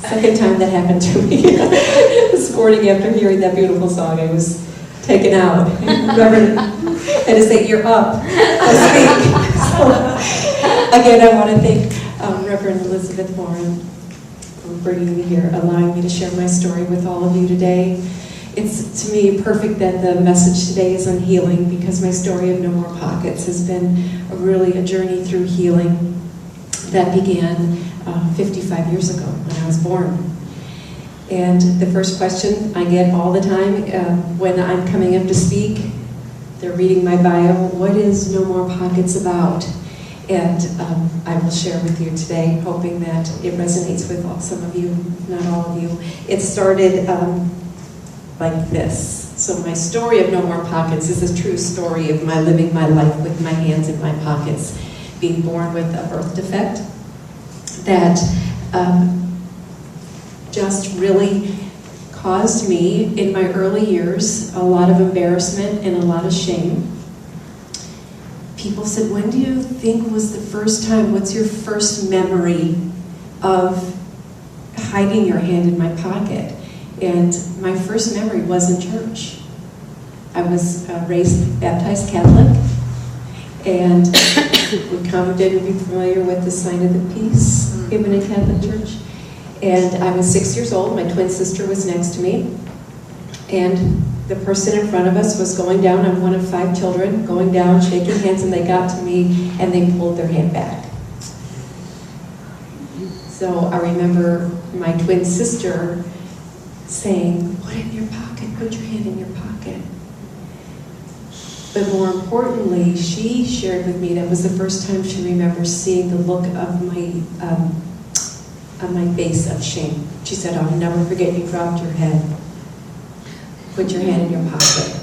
Second time that happened to me. This morning after hearing that beautiful song, I was taken out. Reverend had to say, "You're up. Let's speak." So, again, I want to thank Reverend Elizabeth Warren for bringing me here, allowing me to share my story with all of you today. It's, to me, perfect that the message today is on healing, because my story of No More Pockets has been really a journey through healing that began 55 years ago when I was born. And the first question I get all the time when I'm coming up to speak, they're reading my bio, what is No More Pockets about? And I will share with you today, hoping that it resonates with some of you, not all of you. It started like this. So my story of No More Pockets is a true story of my living my life with my hands in my pockets, being born with a birth defect that just really caused me, in my early years, a lot of embarrassment and a lot of shame. People said, when do you think was the first time, what's your first memory of hiding your hand in my pocket? And my first memory was in church. I was raised baptized Catholic, and would come, didn't be familiar with the sign of the peace given in Catholic Church. And I was 6 years old, my twin sister was next to me, and the person in front of us was going down. I'm one of 5 children, going down, shaking hands, and they got to me and they pulled their hand back. So I remember my twin sister saying, put it in your pocket, put your hand in your pocket. But more importantly, she shared with me that was the first time she remembers seeing the look of my face of shame. She said, I'll never forget you dropped your head. Put your hand in your pocket.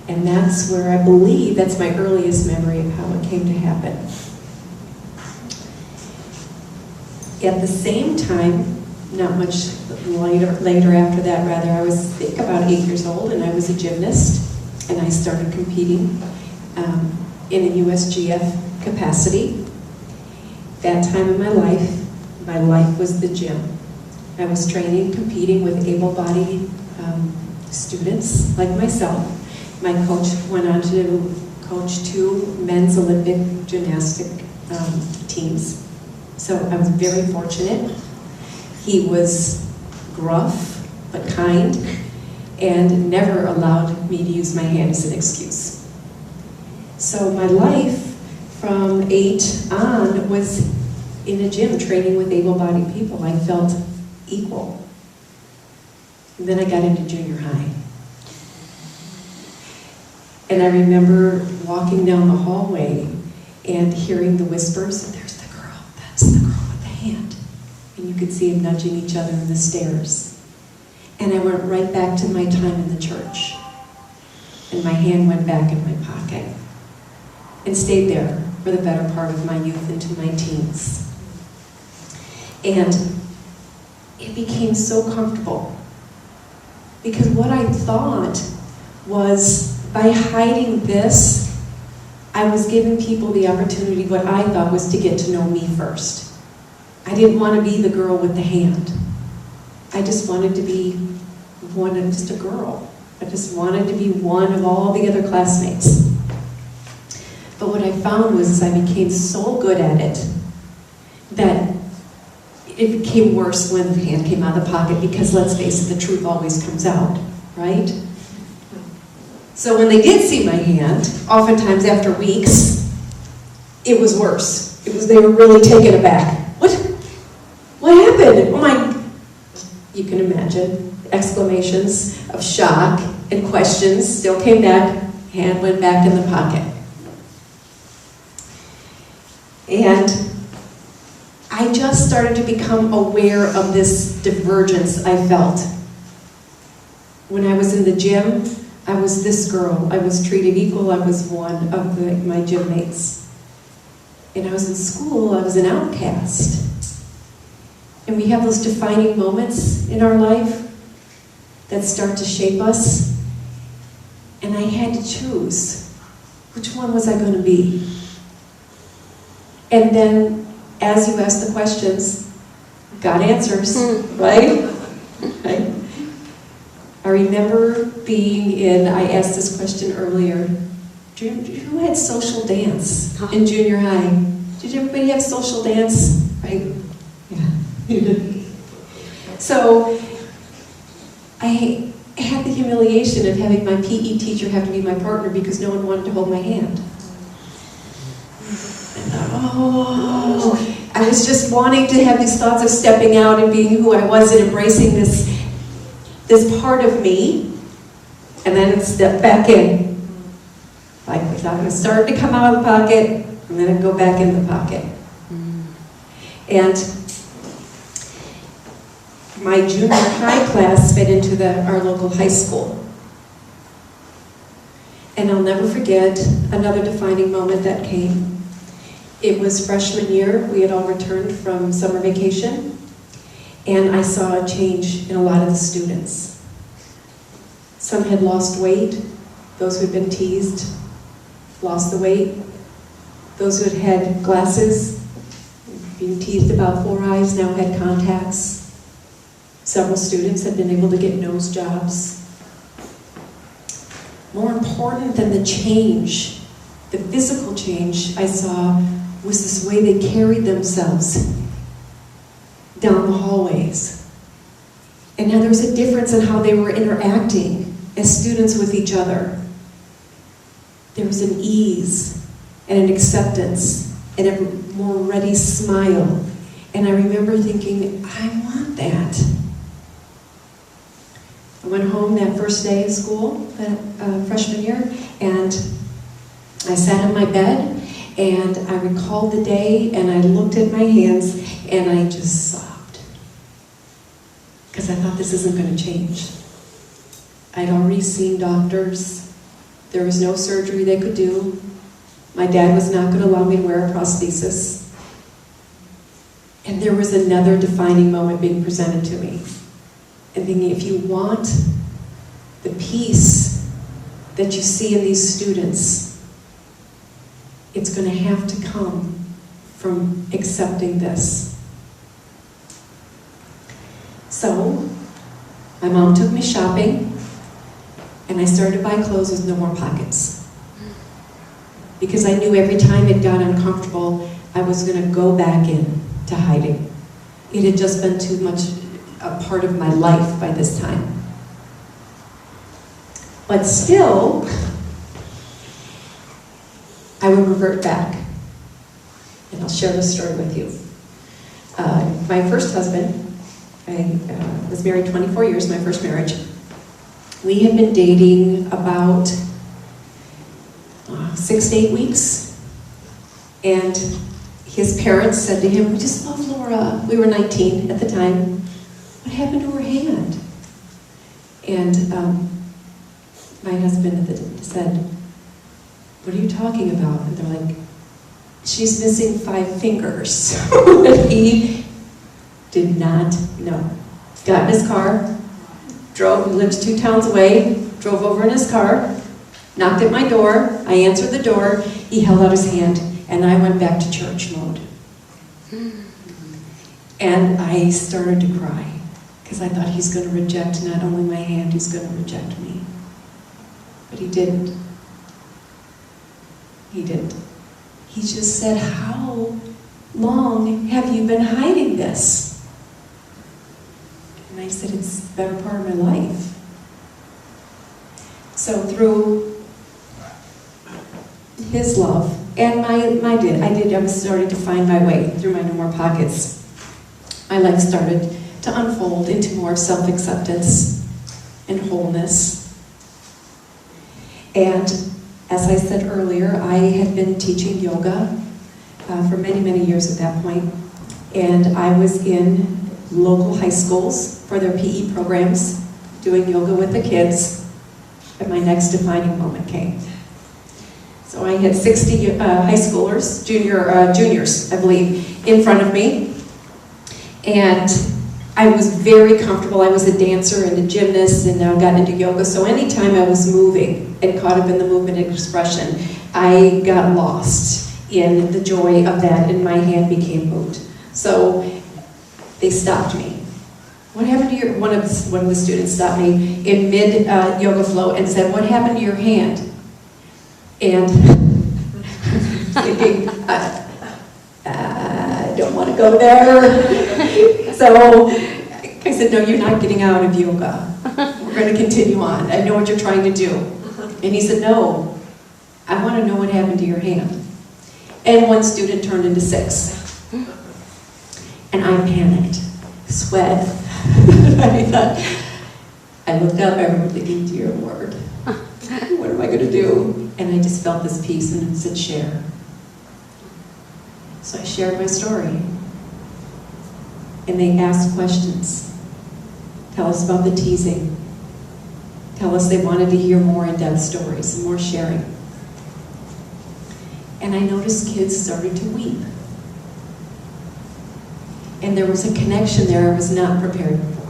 And that's where I believe, that's my earliest memory of how it came to happen. At the same time, not much later after that, rather, I was, I think, about 8 years old, and I was a gymnast, and I started competing in a USGF capacity. That time in my life was the gym. I was training, competing with able-bodied students like myself. My coach went on to coach 2 men's Olympic gymnastic teams. So I was very fortunate. He was gruff but kind and never allowed me to use my hand as an excuse. So my life from 8 on was in a gym training with able-bodied people. I felt equal. And then I got into junior high. And I remember walking down the hallway and hearing the whispers, there's the girl, that's the girl with the hand. And you could see them nudging each other in the stairs. And I went right back to my time in the church. And my hand went back in my pocket. And stayed there for the better part of my youth into my teens. And it became so comfortable. Because what I thought was, by hiding this, I was giving people the opportunity, what I thought was to get to know me first. I didn't want to be the girl with the hand. I just wanted to be just a girl. I just wanted to be one of all the other classmates. But what I found was, I became so good at it that it became worse when the hand came out of the pocket, because let's face it, the truth always comes out, right? So when they did see my hand, oftentimes after weeks, it was worse. They were really taken aback. What happened? Oh my, you can imagine, exclamations of shock and questions still came back, hand went back in the pocket. And I just started to become aware of this divergence I felt. When I was in the gym, I was this girl. I was treated equal. I was one of my gym mates. And I was in school. I was an outcast. And we have those defining moments in our life that start to shape us. And I had to choose. Which one was I going to be? And then, as you ask the questions, God answers, right? Right? I remember being in, I asked this question earlier, who had social dance in junior high? Did everybody have social dance? Right? Yeah. So I had the humiliation of having my PE teacher have to be my partner because no one wanted to hold my hand. And I was just wanting to have these thoughts of stepping out and being who I was and embracing this part of me, and then step back in. Like I thought it was starting to come out of the pocket, and then I'd go back in the pocket. And my junior high class fit into our local high school. And I'll never forget another defining moment that came. It was freshman year. We had all returned from summer vacation, and I saw a change in a lot of the students. Some had lost weight. Those who had been teased lost the weight. Those who had had glasses, being teased about 4 eyes, now had contacts. Several students had been able to get nose jobs. More important than the change, the physical change I saw, was this way they carried themselves down the hallways. And now there was a difference in how they were interacting as students with each other. There was an ease and an acceptance and a more ready smile. And I remember thinking, I want that. I went home that first day of school, that freshman year, and I sat in my bed, and I recalled the day, and I looked at my hands, and I just sobbed. Because I thought this isn't going to change. I'd already seen doctors. There was no surgery they could do. My dad was not going to allow me to wear a prosthesis. And there was another defining moment being presented to me. And thinking, if you want the peace that you see in these students, it's going to have to come from accepting this. So, my mom took me shopping, and I started to buy clothes with no more pockets. Because I knew every time it got uncomfortable, I was going to go back in to hiding. It had just been too much a part of my life by this time. But still, I would revert back. And I'll share this story with you. My first husband, I was married 24 years, my first marriage. We had been dating about 6 to 8 weeks. And his parents said to him, "We just love Laura." We were 19 at the time. "What happened to her hand?" And my husband said, "What are you talking about?" And they're like, "She's missing 5 fingers." And he did not know. Got in his car, drove, he lived 2 towns away, drove over in his car, knocked at my door, I answered the door, he held out his hand, and I went back to church mode. And I started to cry. Because I thought, he's going to reject not only my hand, he's going to reject me. But he didn't. He didn't. He just said, "How long have you been hiding this?" And I said, "It's the better part of my life." So through his love, and I was starting to find my way through my No More Pockets. My life started to unfold into more self-acceptance and wholeness. And as I said earlier, I had been teaching yoga for many, many years at that point. And I was in local high schools for their PE programs, doing yoga with the kids. And my next defining moment came. So I had 60 high schoolers, juniors, I believe, in front of me. And I was very comfortable. I was a dancer and a gymnast, and now got into yoga. So anytime I was moving and caught up in the movement and expression, I got lost in the joy of that, and my hand became moved. So they stopped me. What happened to your, one of the students stopped me in mid yoga flow and said, what happened to your hand? And thinking, I don't want to go there. So I said, no, you're not getting out of yoga. We're going to continue on. I know what you're trying to do. And he said, no, I want to know what happened to your hand. And one student turned into 6. And I panicked, sweat. I thought, I looked up, I remember thinking, dear Lord, what am I going to do? And I just felt this peace and it said, share. So I shared my story. And they asked questions. Tell us about the teasing. Tell us they wanted to hear more in-depth stories and more sharing. And I noticed kids started to weep. And there was a connection there I was not prepared for.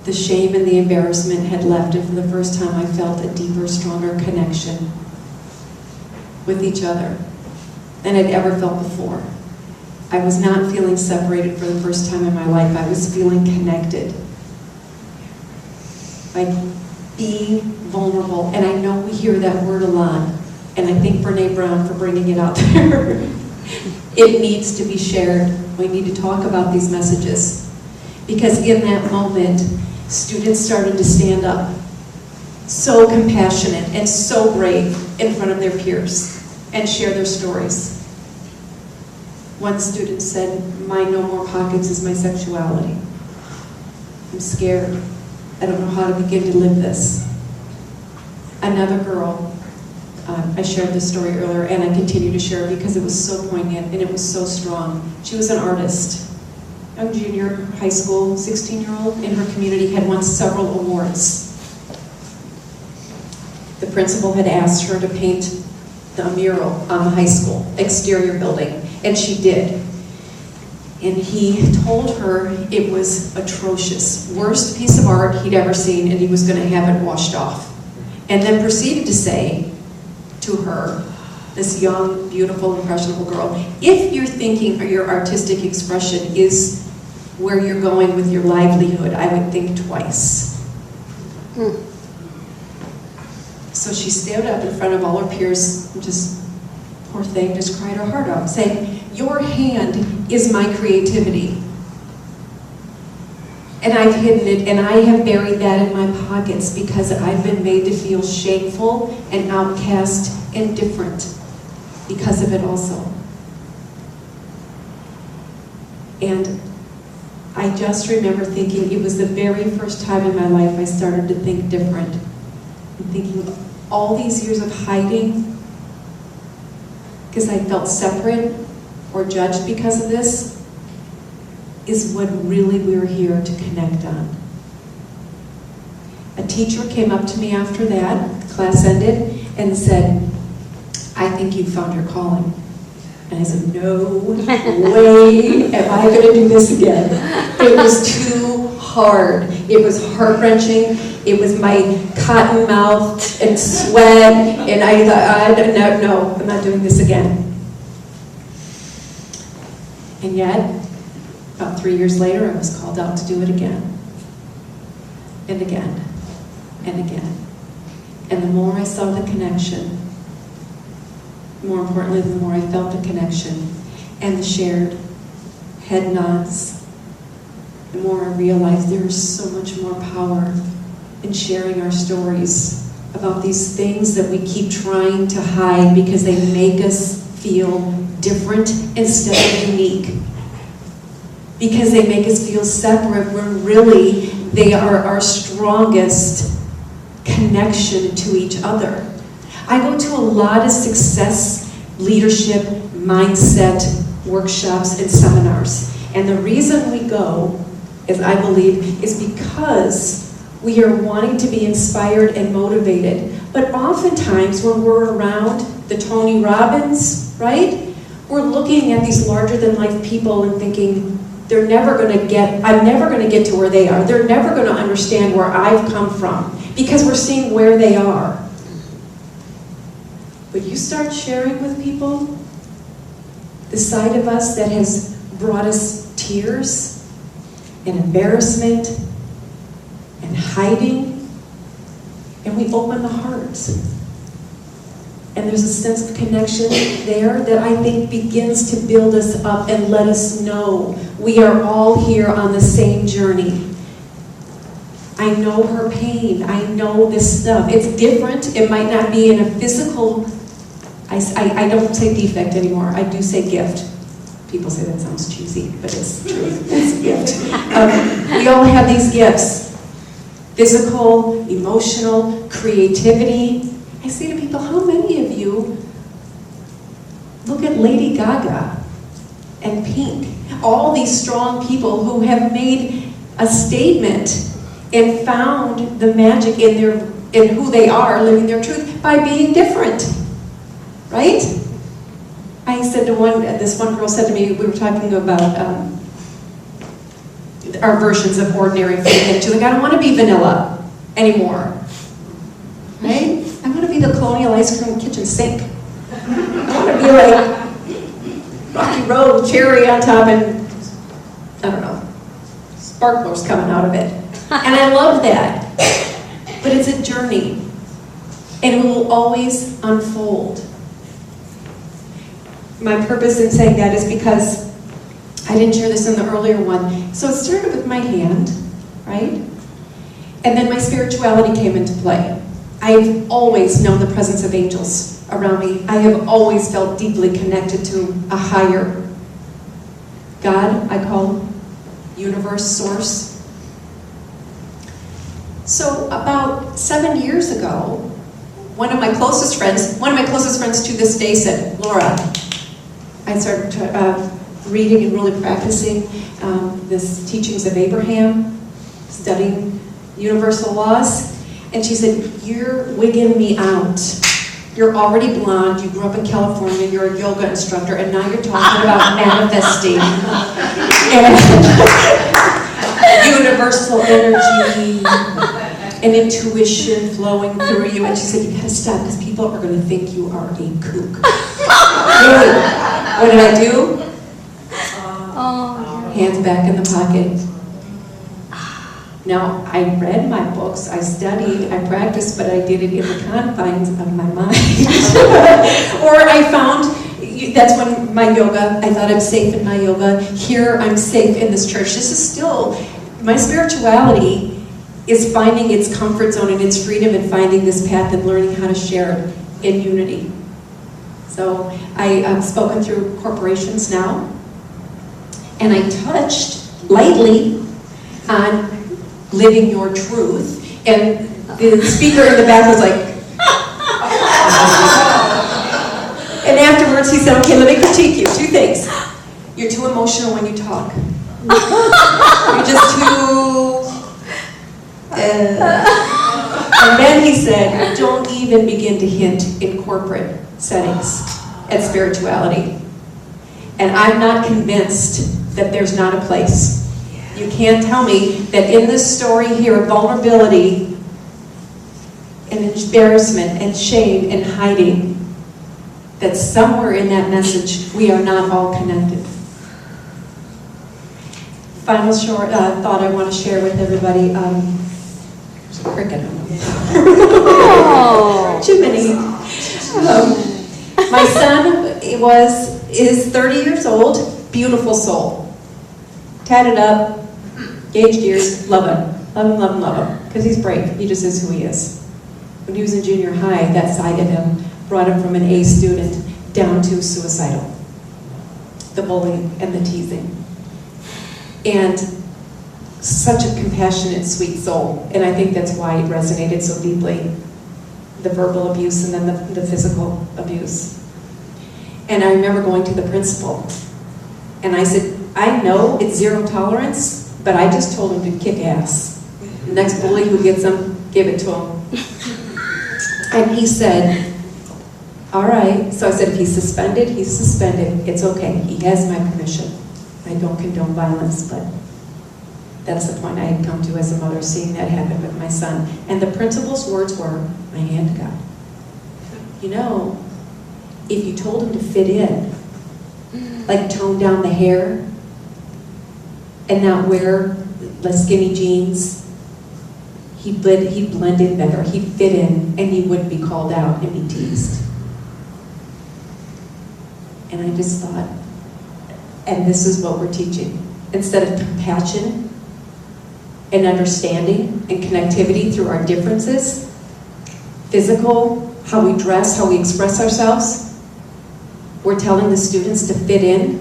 The shame and the embarrassment had left, and for the first time I felt a deeper, stronger connection with each other than I'd ever felt before. I was not feeling separated for the first time in my life. I was feeling connected by being vulnerable. And I know we hear that word a lot, and I thank Brene Brown for bringing it out there. It needs to be shared. We need to talk about these messages. Because in that moment, students started to stand up, so compassionate and so brave in front of their peers, and share their stories. One student said, my no more pockets is my sexuality. I'm scared. I don't know how to begin to live this. Another girl, I shared this story earlier, and I continue to share it because it was so poignant and it was so strong. She was an artist, young junior high school, 16-year-old in her community, had won several awards. The principal had asked her to paint the mural on the high school exterior building, and she did. And he told her it was atrocious, worst piece of art he'd ever seen, and he was going to have it washed off. And then proceeded to say to her, this young, beautiful, impressionable girl, if you're thinking your artistic expression is where you're going with your livelihood, I would think twice. So she stood up in front of all her peers, and just, poor thing, just cried her heart out, saying, your hand is my creativity. And I've hidden it, and I have buried that in my pockets because I've been made to feel shameful and outcast and different because of it also. And I just remember thinking it was the very first time in my life I started to think different. And thinking all these years of hiding because I felt separate or judged because of this is what really we were here to connect on. A teacher came up to me after that, the class ended, and said, I think you found your calling. And I said, no way am I going to do this again. It was too hard. It was heart-wrenching. It was my cotton mouth and sweat, and I thought, no, I'm not doing this again. And yet, about 3 years later, I was called out to do it again. And again. And again. And the more I saw the connection, more importantly, the more I felt the connection and the shared head nods, the more I realized there is so much more power in sharing our stories about these things that we keep trying to hide because they make us feel different instead of unique. Because they make us feel separate when really they are our strongest connection to each other. I go to a lot of success, leadership, mindset workshops and seminars. And the reason we go, as I believe, is because we are wanting to be inspired and motivated. But oftentimes when we're around the Tony Robbins, right? We're looking at these larger-than-life people and thinking, they're never going to get, I'm never going to get to where they are. They're never going to understand where I've come from because we're seeing where they are. But you start sharing with people the side of us that has brought us tears, and embarrassment and hiding, and we open the heart. And there's a sense of connection there that I think begins to build us up and let us know we are all here on the same journey. I know her pain. I know this stuff. It's different. It might not be in a physical, I don't say defect anymore. I do say gift. People say that sounds cheesy, but it's true. It's a gift. We all have these gifts. Physical, emotional, creativity. I say to people, how many of you look at Lady Gaga and Pink? All these strong people who have made a statement and found the magic in who they are, living their truth, by being different, right? I said to this one girl said to me, we were talking about our versions of ordinary faith, and she's like, I don't want to be vanilla anymore, right? I want to be the colonial ice cream kitchen sink. I want to be like Rocky Road, cherry on top, and I don't know, sparklers coming out of it. And I love that. But it's a journey. And it will always unfold. My purpose in saying that is because I didn't share this in the earlier one. So it started with my hand, right? And then my spirituality came into play. I've always known the presence of angels around me. I have always felt deeply connected to a higher God, I call universe, source. So about 7 years ago, one of my closest friends to this day said, Laura, I started reading and really practicing this teachings of Abraham, studying universal laws. And she said, you're wigging me out. You're already blonde, you grew up in California, you're a yoga instructor, and now you're talking about manifesting. And universal energy and intuition flowing through you. And she said, you gotta stop, because people are gonna think you are a kook. Really? What did I do? Hands back in the pocket. Now, I read my books, I studied, I practiced, but I did it in the confines of my mind. Or I found, that's when my yoga, I thought I'm safe in my yoga. Here, I'm safe in this church. This is still, my spirituality is finding its comfort zone and its freedom and finding this path and learning how to share in unity. So I've spoken through corporations now, and I touched lightly on living your truth, and the speaker in the back was like, and afterwards he said, okay, let me critique you. 2 things. You're too emotional when you talk. You're just too... And then he said, don't even begin to hint in corporate settings at spirituality. And I'm not convinced that there's not a place. You can't tell me that in this story here, vulnerability and embarrassment and shame and hiding, that somewhere in that message we are not all connected. Final short thought I want to share with everybody. There's a cricket. Oh. Too many. My son is 30 years old, beautiful soul. Tatted up, gauged ears, love him. Love him, love him, love him. Because he's brave. He just is who he is. When he was in junior high, that side of him brought him from an A student down to suicidal. The bullying and the teasing. And such a compassionate, sweet soul. And I think that's why it resonated so deeply. The verbal abuse and then the physical abuse. And I remember going to the principal. And I said, I know it's zero tolerance, but I just told him to kick ass. The next bully who gets him, give it to him. And he said, all right. So I said, if he's suspended, he's suspended. It's okay. He has my permission. I don't condone violence, but that's the point I had come to as a mother, seeing that happen with my son. And the principal's words were, my hand to God. You know, if you told him to fit in, like tone down the hair and not wear less skinny jeans. He'd blend in better, he'd fit in, and he wouldn't be called out and be teased. And I just thought, and this is what we're teaching. Instead of compassion and understanding and connectivity through our differences, physical, how we dress, how we express ourselves, we're telling the students to fit in.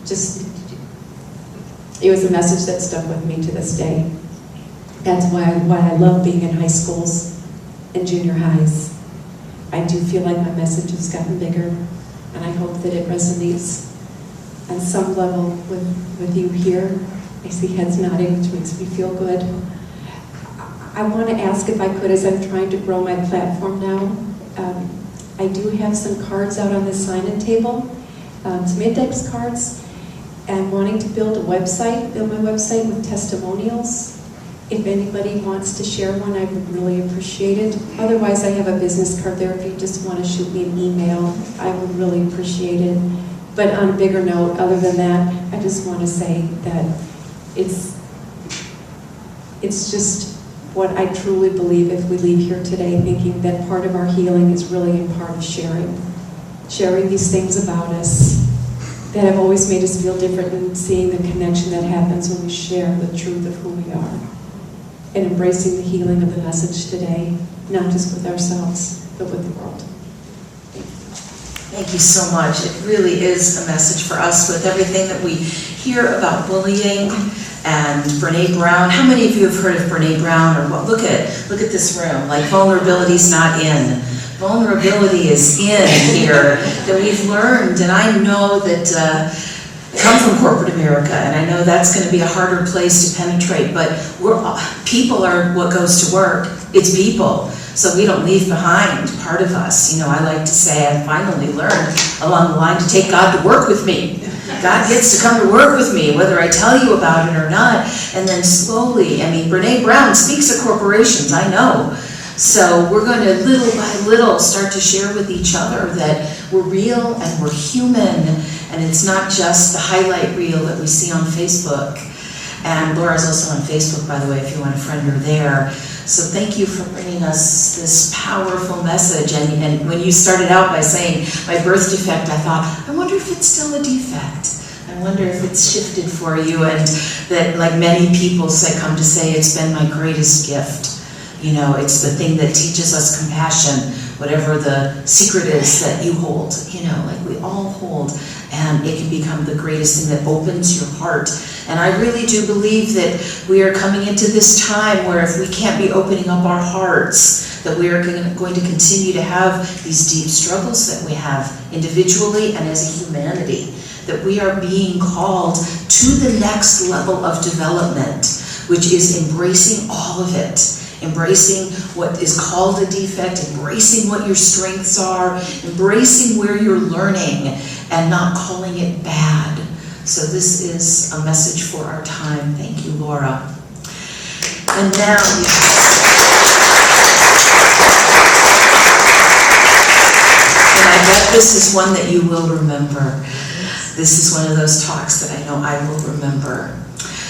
Just, it was a message that stuck with me to this day. That's why I love being in high schools and junior highs. I do feel like my message has gotten bigger, and I hope that it resonates on some level with you here. I see heads nodding, which makes me feel good. I want to ask if I could, as I'm trying to grow my platform now, I do have some cards out on the sign-in table, some index cards. And wanting to build my website with testimonials. If anybody wants to share one, I would really appreciate it. Otherwise, I have a business card there. If you just want to shoot me an email, I would really appreciate it. But on a bigger note, other than that, I just want to say that it's just what I truly believe if we leave here today thinking that part of our healing is really in part of sharing these things about us that have always made us feel different, and seeing the connection that happens when we share the truth of who we are, and embracing the healing of the message today, not just with ourselves, but with the world. Thank you so much. It really is a message for us with everything that we hear about bullying and Brene Brown. How many of you have heard of Brene Brown? Or what? Look at this room. Like, vulnerability's not in. Vulnerability is in here, that we've learned, and I know that I come from corporate America, and I know that's going to be a harder place to penetrate, but people are what goes to work. It's people, so we don't leave behind part of us. You know, I like to say I finally learned along the line to take God to work with me. God gets to come to work with me, whether I tell you about it or not, and then slowly, I mean, Brene Brown speaks of corporations, I know. So we're going to little by little start to share with each other that we're real and we're human, and it's not just the highlight reel that we see on Facebook. And Laura's also on Facebook, by the way, if you want to friend her there. So thank you for bringing us this powerful message. And when you started out by saying my birth defect, I thought, I wonder if it's still a defect. I wonder if it's shifted for you, and that, like many people come to say, it's been my greatest gift. You know, it's the thing that teaches us compassion, whatever the secret is that you hold, you know, like we all hold, and it can become the greatest thing that opens your heart. And I really do believe that we are coming into this time where if we can't be opening up our hearts, that we are going to continue to have these deep struggles that we have individually and as a humanity, that we are being called to the next level of development, which is embracing all of it. Embracing what is called a defect, embracing what your strengths are, embracing where you're learning, and not calling it bad. So this is a message for our time. Thank you, Laura. And now, and I bet this is one that you will remember. This is one of those talks that I know I will remember.